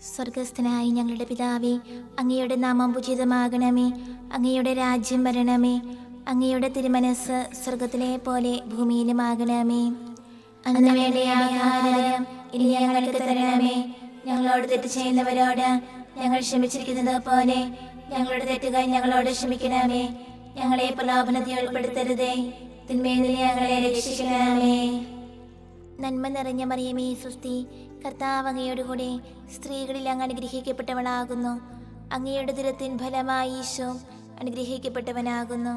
സ്വർഗസ്ഥനായ ഞങ്ങളുടെ പിതാവേ, അങ്ങയുടെ നാമം ഉചിതമാകണമേ. അങ്ങയുടെ രാജ്യം വരണമേ. അങ്ങയുടെ തിരുമനസ് സ്വർഗത്തിലെ പോലെ ഭൂമിയിലുമാകണമേ. അന്ന് വേണ്ട ആഹാരം ഇനി ഞങ്ങൾക്ക് തരണമേ. ഞങ്ങളോട് തെറ്റ് ചെയ്യുന്നവരോട് ഞങ്ങൾ ക്ഷമിച്ചിരിക്കുന്നത് പോലെ ഞങ്ങളുടെ തെറ്റുകൾ ഞങ്ങളോട് ക്ഷമിക്കണമേ. ഞങ്ങളെ പ്രലോഭനത്തിൽ ഉൾപ്പെടുത്തരുതേ, തിന്മയിൽ നിന്ന് ഞങ്ങളെ രക്ഷിക്കണമേ. നന്മ നിറഞ്ഞ മറിയമേ, സ്വസ്തി, കർത്താവ് അങ്ങയോടുകൂടെ സ്ത്രീകളിൽ അങ്ങ് അനുഗ്രഹിക്കപ്പെട്ടവളാകുന്നു. അങ്ങയുടെ ദുരത്തിൻ ഫലമായി ഈശോ അനുഗ്രഹിക്കപ്പെട്ടവനാകുന്നു.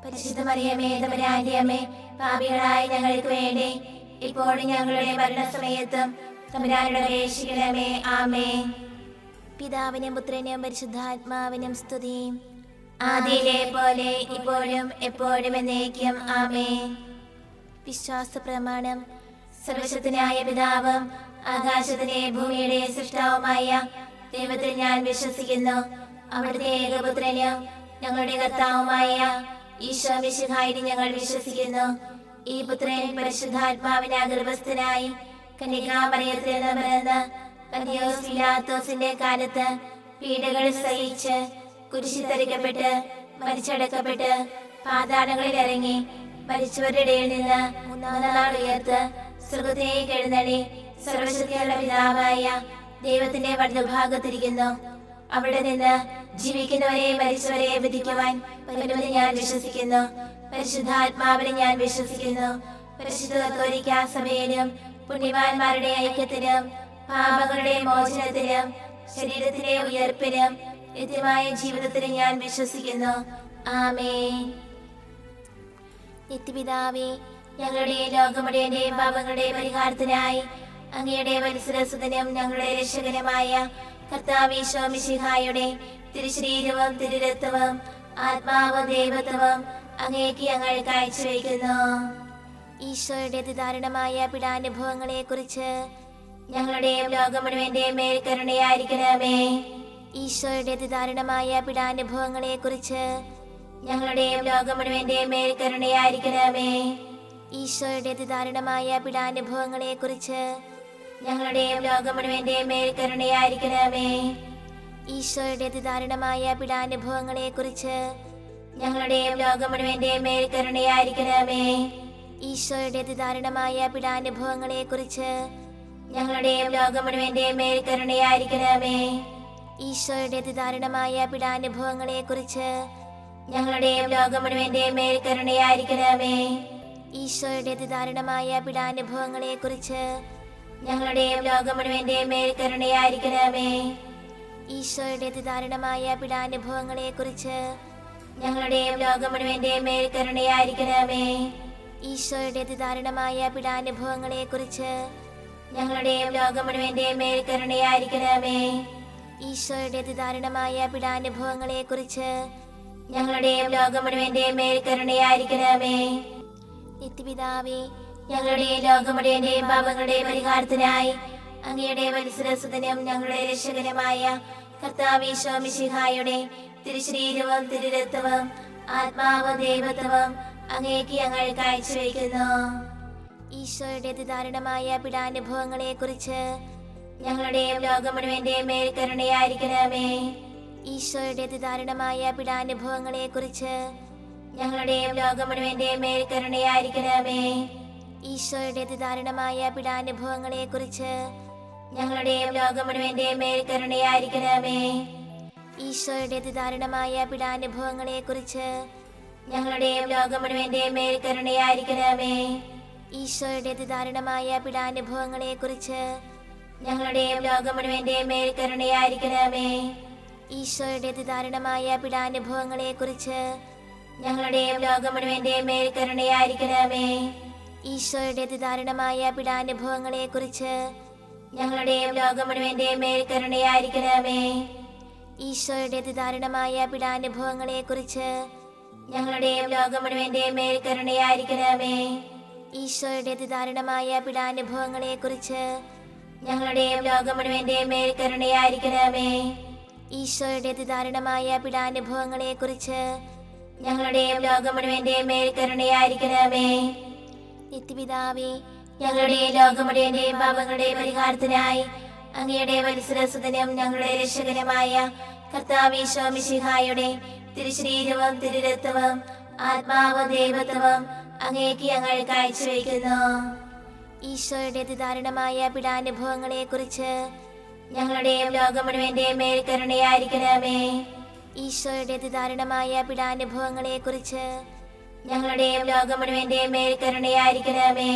പരിശുദ്ധ മറിയമേ, തമ്പുരാന്റെ അമ്മേ, പാപികളായ ഞങ്ങൾക്ക് വേണ്ടി ഇപ്പോഴും ഞങ്ങളുടെ മരണസമയത്തും തമ്പുരാനോട് അപേക്ഷിക്കണമേ. ആമേൻ. പിതാവിനും പുത്രനും പരിശുദ്ധാത്മാവിനും സ്തുതി, ആദിയിലെ പോലെ ഇപ്പോഴും എപ്പോഴും എന്നേക്കും. ആമേൻ. വിശ്വാസ പ്രമാണം. സർവശക്തനായ പിതാവും ആകാശത്തിലെ ഭൂമിയുടെ സൃഷ്ടാവുമായ ദൈവത്തിൽ ഞാൻ വിശ്വസിക്കുന്നു. അവിടുത്തെ ഏകപുത്രനും ഞങ്ങളുടെ കർത്താവുമായ ഈശോ മിശിഹായിൽ ഞങ്ങൾ വിശ്വസിക്കുന്നു. ഈ പുത്രൻ പരിശുദ്ധാത്മാവിനാൽ ഗർഭസ്ഥനായി കന്യകാമറിയത്തിൽ നിന്ന് പിറന്ന് പന്തിയോസ് പിലാത്തോസിന്റെ കാലത്ത് പീഡകൾ സഹിച്ച് കുരിശിൽ തറയ്ക്കപ്പെട്ട് മരിച്ചടക്കപ്പെട്ട് പാതാളങ്ങളിൽ ഇറങ്ങി മരിച്ചവരുടെ ഇടയിൽ നിന്ന് മൂന്നാം നാൾ ഉയർത്ത് സ്വർഗ്ഗത്തിലേക്ക് എഴുന്നള്ളി സർവശക്തിയുള്ള പിതാവായ ദൈവത്തിന്റെ വലതുഭാഗത്തിരിക്കുന്നു. അവിടെ നിന്ന് ജീവിക്കുന്നവരെ മരിച്ചവരെ വിധിക്കുവാൻ വരുമെന്ന് ഞാൻ വിശ്വസിക്കുന്നു. പരിശുദ്ധാത്മാവിനെ ഞാൻ വിശ്വസിക്കുന്നു. പരിശുദ്ധ കത്തോലിക്കാ സഭയിലും പുണ്യവാന്മാരുടെ ഐക്യത്തിലും പാപങ്ങളുടെ മോചനത്തിലും ശരീരത്തിലെ ഉയർപ്പിലും നിത്യമായ ജീവിതത്തിലും ഞാൻ വിശ്വസിക്കുന്നു. ആമേൻ. നിത്യപിതാവേ, ഞങ്ങളുടെ ലോകമുടേന്റെയും പാപങ്ങളുടെ പരിഹാരത്തിനായി അങ്ങയുടെ വത്സരസുതനും ഞങ്ങളുടെ രക്ഷകനുമായ കർത്താവ് ഈശോ മിശിഹായുടെ തിരുശരീരവും തിരുരക്തവും ആത്മാവും ദൈവത്വവും അങ്ങേക്ക് ഞങ്ങൾ കാഴ്ചവെക്കുന്നു. ഈശോയുടെ അതിദാരുണമായ പീഡാനുഭവങ്ങളെ കുറിച്ച് ഞങ്ങളുടെയും ലോകം മുഴുവന്റെയും മേൽ കരുണയായിരിക്കണമേ. ഈശോയുടെ അതിദാരുണമായ പീഡാനുഭവങ്ങളെ കുറിച്ച് ഞങ്ങളുടെയും ലോകം മുഴുവന്റെയും മേൽ കരുണയായിരിക്കണമേ. ഈശോയുടെ അതിദാരുണമായ പീഡാനുഭവങ്ങളെ കുറിച്ച് ഞങ്ങളുടെയും ലോകം മുഴുവന്റെയും മേൽ കരുണയായിരിക്കണമേ. ഈശോയുടെ അതിദാരുണമായ പീഡാനുഭവങ്ങളെ കുറിച്ച് ഞങ്ങളുടെയും ലോകം മുഴുവന്റെയും മേൽ കരുണയായിരിക്കണമേ. ഈശോയുടെ അതിദാരുണമായ പീഡാനുഭവങ്ങളെ കുറിച്ച് ഞങ്ങളുടെയും ലോകം മുഴുവന്റെയും മേൽ കരുണയായിരിക്കണമേ. ഈശോയുടെ അതിദാരുണമായ പീഡാനുഭവങ്ങളെ കുറിച്ച് ഞങ്ങളുടെയും ലോകം മുഴുവന്റെയും മേൽ കരുണയായിരിക്കണമേ. ഈശോയുടെ അതിദാരുണമായ പീഡാനുഭവങ്ങളെ കുറിച്ച് ഞങ്ങളുടെയും ലോകം മുഴുവന്റെയും മേൽ കരുണയായിരിക്കണമേ. ഈശോയുടെ അതിദാരുണമായ പീഡാനുഭവങ്ങളെ കുറിച്ച് ഞങ്ങളുടെയും ലോകം മുഴുവന്റെയും മേൽ കരുണയായിരിക്കണമേ. ഈശോയുടെ അതിദാരുണമായ പീഡാനുഭവങ്ങളെ കുറിച്ച് ഞങ്ങളുടെയും ലോകം മുഴുവന്റെയും മേൽ കരുണയായിരിക്കണമേ. ഈശോയുടെ അതിദാരുണമായ പീഡാനുഭവങ്ങളെ കുറിച്ച് ഞങ്ങളുടെയും ലോകം മുഴുവന്റെയും മേൽ കരുണയായിരിക്കണമേ. നിത്യപിതാവേ, ഞങ്ങളുടെ ലോകം മുഴുവന്റെയും പാപങ്ങളുടെ പരിഹാരത്തിനായി അങ്ങയുടെ വത്സരസുതനും ഞങ്ങളുടെ രക്ഷകനുമായ കർത്താവ് ഈശോ മിശിഹായുടെ തിരുശരീരവും തിരുരക്തവും ആത്മാവും ദൈവത്വവും അങ്ങേക്ക് ഞങ്ങൾ കാഴ്ചവെക്കുന്നു. ഈശോയുടെ അതിദാരുണമായ പീഡാനുഭവങ്ങളെ കുറിച്ച് ഞങ്ങളുടെയും ലോകം മുഴുവന്റെയും മേൽ കരുണയായിരിക്കണമേ. ഈശോയുടെ അതിദാരുണമായ പീഡാനുഭവങ്ങളെ കുറിച്ച് ഞങ്ങളുടെയും ലോകം മുഴുവന്റെയും മേൽ കരുണയായിരിക്കണമേ. ഈശോയുടെ അതിദാരുണമായ പീഡാനുഭവങ്ങളെ കുറിച്ച് ഞങ്ങളുടെയും ലോകം മുഴുവന്റെയും മേൽ കരുണയായിരിക്കണമേ. ഈശോയുടെ അതിദാരുണമായ പീഡാനുഭവങ്ങളെ കുറിച്ച് ഞങ്ങളുടെയും ലോകം മുഴുവന്റെയും മേൽ കരുണയായിരിക്കണമേ. ഈശോയുടെ അതിദാരുണമായ പീഡാനുഭവങ്ങളെ കുറിച്ച് ഞങ്ങളുടെയും ലോകം മുഴുവന്റെയും മേൽ കരുണയായിരിക്കണമേ. ഈശോയുടെ അതിദാരുണമായ പീഡാനുഭവങ്ങളെ കുറിച്ച് ഞങ്ങളുടെയും ലോകം മുഴുവന്റെയും മേൽ കരുണയായിരിക്കണമേ. ഈശോയുടെ അതിദാരുണമായ പീഡാനുഭവങ്ങളെ കുറിച്ച് ഞങ്ങളുടെയും ലോകം മുഴുവന്റെയും മേൽ കരുണയായിരിക്കണമേ. ഈശോയുടെ അതിദാരുണമായ പീഡാനുഭവങ്ങളെ കുറിച്ച് ഞങ്ങളുടെയും ലോകം മുഴുവന്റെയും മേൽ കരുണയായിരിക്കണമേ. ഈശോയുടെ അതിദാരുണമായ പീഡാനുഭവങ്ങളെ കുറിച്ച് ഞങ്ങളുടെയും ലോകം മുഴുവന്റെയും മേൽ കരുണയായിരിക്കണമേ. ഈശോയുടെ അതിദാരുണമായ പീഡാനുഭവങ്ങളെ കുറിച്ച് ഞങ്ങളുടെയും ലോകം മുഴുവന്റെയും മേൽ കരുണയായിരിക്കണമേ. നിത്യപിതാവേ, ഞങ്ങളുടെ ലോകം മുഴുവന്റെയും പാപങ്ങളുടെ പരിഹാരത്തിനായി അങ്ങയുടെ വത്സരസുതനും ഞങ്ങളുടെ രക്ഷകനുമായ കർത്താവീശോ മിശിഹായുടെ തിരുശരീരവും തിരുരക്തവും ആത്മാവും ദൈവത്വവും അങ്ങേക്ക് ഞങ്ങൾ കാഴ്ചവെക്കുന്നു. ഈശോയുടെ അതിദാരുണമായ പീഡാനുഭവങ്ങളെ കുറിച്ച് ഞങ്ങളുടെയും ലോകം മുഴുവന്റെയും മേൽ കരുണയായിരിക്കണമേ. ഈശോയുടെ അതിദാരുണമായ പീഡാനുഭവങ്ങളെ കുറിച്ച് ഞങ്ങളുടെയും ലോകം മുഴുവന്റെയും മേൽ കരുണയായിരിക്കണമേ.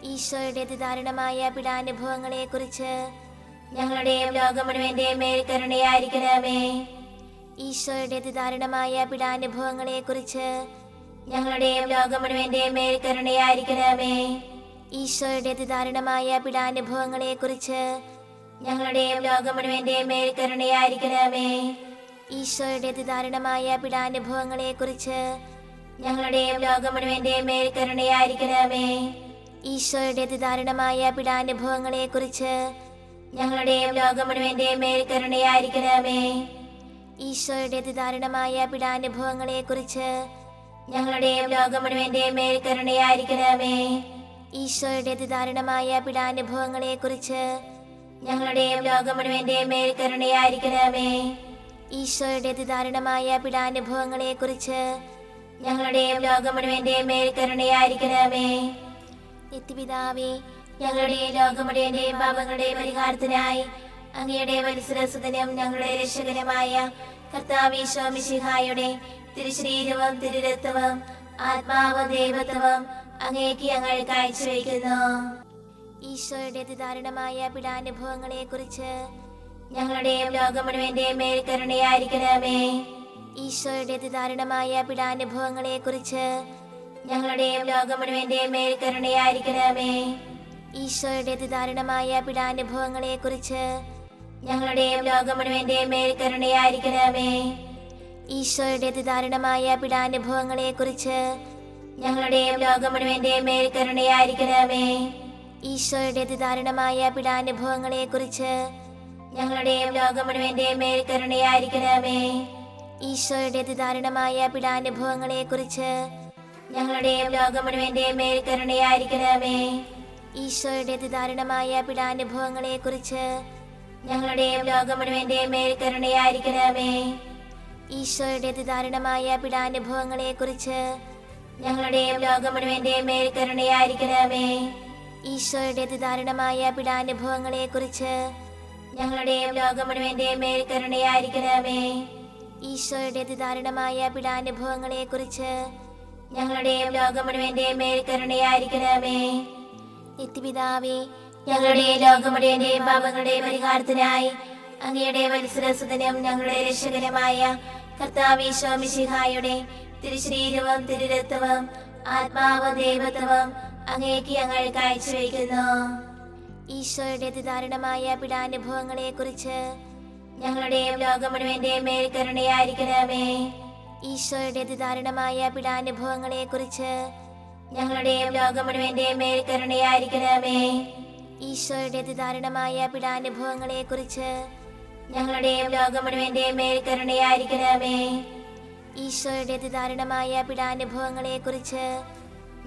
ഈശോയുടെ അതിദാരുണമായ പീഡാനുഭവങ്ങളെ കുറിച്ച് ഞങ്ങളുടെയും ലോകം മുഴുവന്റെയും മേൽ കരുണയായിരിക്കണമേ. ഈശോയുടെ അതിദാരുണമായ പീഡാനുഭവങ്ങളെ കുറിച്ച് ഞങ്ങളുടെയും ലോകം മുഴുവന്റെയും മേൽ കരുണയായിരിക്കണമേ. ഈശോയുടെ അതിദാരുണമായ പീഡാനുഭവങ്ങളെ കുറിച്ച് ഞങ്ങളുടെയും ലോകം മുഴുവന്റെയും മേൽ കരുണയായിരിക്കണമേ. ഈശോയുടെ അതിദാരുണമായ പീഡാനുഭവങ്ങളെ കുറിച്ച് ഞങ്ങളുടെയും ലോകം മുഴുവന്റെയും മേൽ കരുണയായിരിക്കണമേ. ഈശോയുടെ അതിദാരുണമായ പീഡാനുഭവങ്ങളെ കുറിച്ച് ഞങ്ങളുടെയും ലോകം മുഴുവന്റെയും മേൽ കരുണയായിരിക്കണമേ. ഈശോയുടെ അതിദാരുണമായ പീഡാനുഭവങ്ങളെ കുറിച്ച് ഞങ്ങളുടെയും ലോകം മുഴുവന്റെയും മേൽ കരുണയായിരിക്കണമേ. ഈശോയുടെ അതിദാരുണമായ പീഡാനുഭവങ്ങളെ കുറിച്ച് ഞങ്ങളുടെയും ലോകം മുഴുവന്റെയും മേൽ കരുണയായിരിക്കണമേ. ഈശോയുടെ അതിദാരുണമായ പീഡാനുഭവങ്ങളെ കുറിച്ച് ഞങ്ങളുടെയും ലോകം മുഴുവന്റെയും മേൽ കരുണയായിരിക്കണമേ. നിത്യപിതാവേ, ഞങ്ങളുടെ ലോകം മുഴുവന്റെയും പാപങ്ങളുടെ പരിഹാരത്തിനായി അങ്ങയുടെ വത്സരസുതനും ഞങ്ങളുടെ രക്ഷകനുമായ കർത്താവീശോ മിശിഹായുടെ തിരുശരീരവും തിരുരക്തവും ആത്മാവും ദൈവത്വവും അങ്ങേക്ക് ഞങ്ങൾ കാഴ്ചവെക്കുന്നു. ഈശോയുടെ അതിദാരുണമായ പീഡാനുഭവങ്ങളെ കുറിച്ച് ഞങ്ങളുടെയും ലോകം മുഴുവന്റെയും മേൽ കരുണയായിരിക്കണമേ. ഈശോയുടെ അതിദാരുണമായ പീഡാനുഭവങ്ങളെ കുറിച്ച് ഞങ്ങളുടെയും ലോകം മുഴുവന്റെയും മേൽ കരുണയായിരിക്കണമേ. ഈശോയുടെ അതിദാരുണമായ പീഡാനുഭവങ്ങളെ കുറിച്ച് ഞങ്ങളുടെയും ലോകം മുഴുവന്റെയും മേൽ കരുണയായിരിക്കണമേ. ഈശോയുടെ അതിദാരുണമായ പീഡാനുഭവങ്ങളെ കുറിച്ച് ഞങ്ങളുടെയും ലോകം മുഴുവന്റെയും മേൽ കരുണയായിരിക്കണമേ. ഈശോയുടെ അതിദാരുണമായ പീഡാനുഭവങ്ങളെ കുറിച്ച് ഞങ്ങളുടെയും ലോകം മുഴുവന്റെയും മേൽ കരുണയായിരിക്കണമേ. ഈശോയുടെ അതിദാരുണമായ പീഡാനുഭവങ്ങളെ കുറിച്ച് ഞങ്ങളുടെയും ലോകം മുഴുവന്റെയും മേൽ കരുണയായിരിക്കണമേ. ഈശോയുടെ അതിദാരുണമായ പീഡാനുഭവങ്ങളെ കുറിച്ച് ഞങ്ങളുടെയും ലോകം മുഴുവന്റെയും മേൽ കരുണയായിരിക്കണമേ. ഈശോയുടെ അതിദാരുണമായ പീഡാനുഭവങ്ങളെ കുറിച്ച് ഞങ്ങളുടെയും ലോകം മുഴുവന്റെയും മേൽ കരുണയായിരിക്കണമേ. ഈശോയുടെ അതിദാരുണമായ പീഡാനുഭവങ്ങളെ കുറിച്ച് ഞങ്ങളുടെയും ലോകം മുഴുവന്റെയും മേൽ കരുണയായിരിക്കണമേ. ഈശോയുടെ അതിദാരുണമായ പീഡാനുഭവങ്ങളെ കുറിച്ച് ഞങ്ങളുടെയും ലോകം മുഴുവന്റെയും മേൽ കരുണയായിരിക്കണമേ. നിത്യപിതാവേ, ഞങ്ങളുടെ ലോകം മുഴുവന്റെയും പാപങ്ങളുടെ പരിഹാരത്തിനായി അങ്ങയുടെ വത്സരസുതനും ഞങ്ങളുടെ രക്ഷകനുമായ കർത്താവീശോ മിശിഹായുടെ തിരുശരീരവും തിരുരക്തവും ആത്മാവും ദൈവത്വവും അങ്ങേക്ക് ഞങ്ങൾ കാഴ്ചവെക്കുന്നു. ഈശോയുടെ അതിദാരുണമായ പീഡാനുഭവങ്ങളെ കുറിച്ച് ഞങ്ങളുടെയും ലോകം മുഴുവന്റെയും മേൽ കരുണയായിരിക്കണമേ. ഈശോയുടെ അതിദാരുണമായ പീഡാനുഭവങ്ങളെ കുറിച്ച് ഞങ്ങളുടെയും ലോകം മുഴുവന്റെയും മേൽ കരുണയായിരിക്കണമേ. ഈശോയുടെ അതിദാരുണമായ പീഡാനുഭവങ്ങളെ കുറിച്ച് ഞങ്ങളുടെയും ലോകം മുഴുവന്റെയും മേൽ കരുണയായിരിക്കണമേ. ഈശോയുടെ അതിദാരുണമായ പീഡാനുഭവങ്ങളെ കുറിച്ച്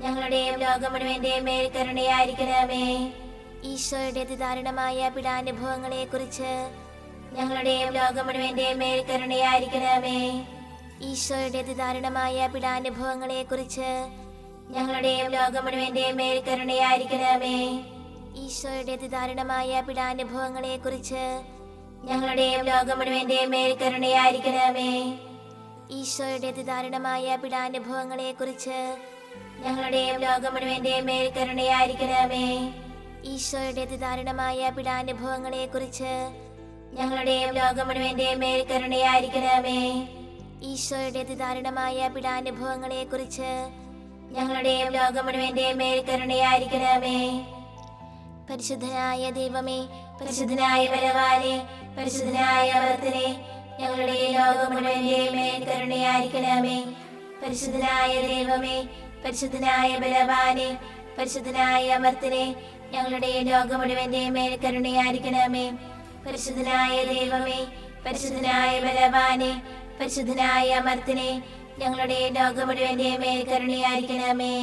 ഞങ്ങളുടെയും ലോകം മുഴുവന്റെയും മേൽ കരുണയായിരിക്കണമേ. ഈശോയുടെ അതിദാരുണമായ പീഡാനുഭവങ്ങളെ കുറിച്ച് ഞങ്ങളുടെയും ലോകം മുഴുവന്റെയും മേൽ കരുണയായിരിക്കണമേ. ഈശോയുടെ അതിദാരുണമായ പീഡാനുഭവങ്ങളെ കുറിച്ച് ഞങ്ങളുടെയും ലോകം മുഴുവന്റെയും മേൽ കരുണയായിരിക്കണമേ. ഈശോയുടെ അതിദാരുണമായ പീഡാനുഭവങ്ങളെ കുറിച്ച് ഞങ്ങളുടെയും ലോകം മുഴുവന്റെയും മേൽ കരുണയായിരിക്കണമേ. ഈശോയുടെ അതിദാരുണമായ പീഡാനുഭവങ്ങളെ കുറിച്ച് ഞങ്ങളുടെയും ലോകം മുഴുവന്റെയും മേൽ കരുണയായിരിക്കണമേ. ഈശോയുടെ അതിദാരുണമായ പീഡാനുഭവങ്ങളെ കുറിച്ച് ഞങ്ങളുടെയും ലോകം മുഴുവന്റെയും മേൽ കരുണയായിരിക്കണമേ. ഈശോയുടെ അതിദാരുണമായ പീഡാനുഭവങ്ങളെ കുറിച്ച് ഞങ്ങളുടെയും ലോകം മുഴുവന്റെയും മേൽ കരുണയായിരിക്കണമേ. പരിശുദ്ധനായ ദൈവമേ, പരിശുദ്ധനായ ബലവാനേ, പരിശുദ്ധനായ അമർത്തനേ, ഞങ്ങളുടെ ലോകം മുഴുവന്റെയും മേൽ കരുണയായിരിക്കണമേ. പരിശുദ്ധനായ ദൈവമേ, പരിശുദ്ധനായ ബലവാനേ, പരിശുദ്ധനായ അമർത്തനേ, ഞങ്ങളുടെ ലോകം മുഴുവന്റെയും മേൽ കരുണയായിരിക്കണമേ. പരിശുദ്ധനായ ദൈവമേ, പരിശുദ്ധനായ ബലവാനേ, പരിശുദ്ധനായ അമർത്തനേ, ഞങ്ങളുടെ ലോകം മുഴുവന്റെയും മേൽ കരുണയായിരിക്കണമേ.